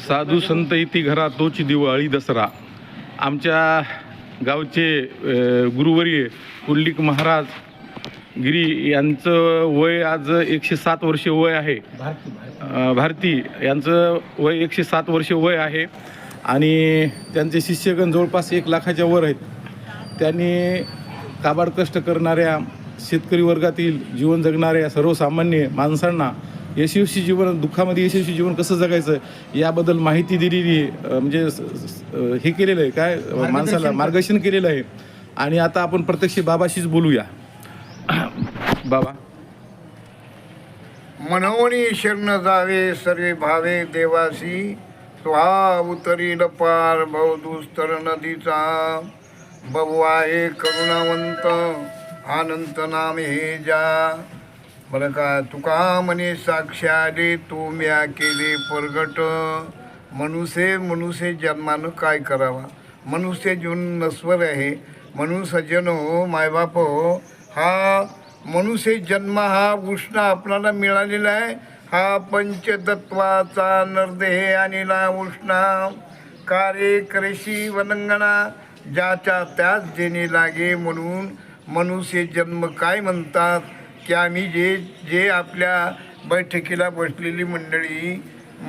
साधू संत इति घरा तोची दिवाळी दसरा. आमच्या गावचे गुरुवर्य कुंडलिक महाराज गिरी यांचं वय आज 107 वर्षे वय आहे. भारती यांचं वय 107 वर्षे वय आहे आणि त्यांचे शिष्यगण जवळपास 1 लाखाच्या वर आहेत. त्यांनी काबाड कष्ट करणाऱ्या शेतकरी वर्गातील जीवन जगणाऱ्या सर्वसामान्य माणसांना यशस्वी जीवन, दुःखामध्ये यशस्वी जीवन कसं जगायचं याबद्दल माहिती दिलेली, म्हणजे हे केलेलं आहे, काय माणसाला मार्गदर्शन केलेलं आहे. आणि आता आपण प्रत्यक्ष बाबाशीच बोलूया. बाबा, मनोनी शरण जावे सर्वे भावे देवासी, स्वहा उतरील पार भवदुस्तर नदीचा. बहु आहे करुणावंत अनंत नाम हे जा. बरं का, तुका म्हणे साक्षाले तू म्या केले प्रगट. मनुष्य जन्मानं काय करावा. मनुष्य जीवन नश्वर आहे. मनुष्य जन हो मायबाप हो, हा मनुष्य जन्म हा उष्ण आपल्याला मिळालेला आहे. हा पंचतत्वाचा नरदेह आणिला उष्णा. कार्य करेशी वनंगणा ज्याच्या त्याच देणे लागे. म्हणून मनुष्य जन्म काय म्हणतात की आम्ही जे आपल्या बैठकीला बसलेली मंडळी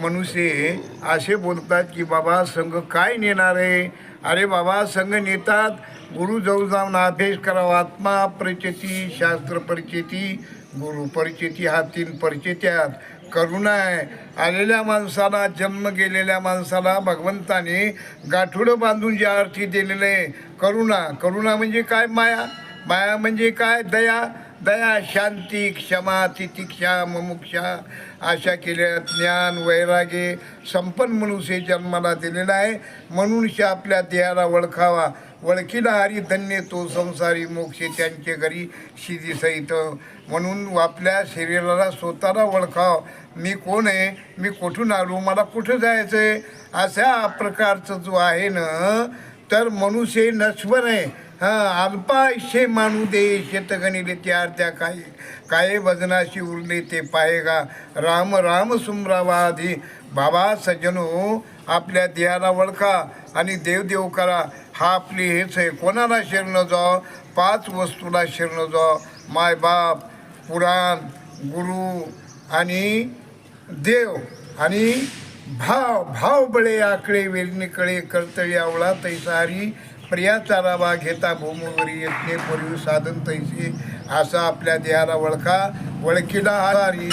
मनुष्य असे बोलतात की बाबा संघ काय नेणार आहे. अरे बाबा संघ नेतात, गुरु जाऊन अभ्यास करावा. आत्मा परिचिती, शास्त्र परिचिती, गुरु परिचिती, हा 3 परिचित्यात. करुणा आहे. आलेल्या माणसाला, जन्म गेलेल्या माणसाला भगवंताने गाठोडं बांधून ज्या अर्थी दिलेलं आहे करुणा. करुणा म्हणजे काय? माया. माया म्हणजे काय? दया. दया, शांती, क्षमा, तितिक्षा, मुमुक्षा अशा केल्या ज्ञान, वैराग्य संपन्न मनुष्य जन्माला दिलेला आहे. मनुष्य आपल्या देहाला ओळखावा. ओळखीला हरी धन्य तो संसारी, मोक्ष त्यांचे घरी शिधी सहित. म्हणून आपल्या शरीराला स्वतःला ओळखावं. मी कोण आहे, मी कुठून आलो, मला कुठं जायचं आहे, अशा प्रकारचं जो आहे ना, तर मनुष्य नश्वर आहे. अल्पायुष्य मानू दे शेतगणिले त्यार त्या काय वजनाशी उरले ते पाहेगा. राम राम सुमरावाधी. बाबा सज्जनो, आपल्या देहाला ओळखा आणि देवदेव करा. हा आपली हेच आहे. कोणाला शरण जाव? 5 वस्तूला शरण जाव. माय बाप, पुराण, गुरु आणि देव आणि भाव बळे आकडे वेलणे कळे कर्तळी आवळा तैसारी. प्रियाचा राबा घेता भूमीवरी येतने पूर्वी साधन तैसे. असा आपल्या देहाला ओळखा. ओळखीला हरी.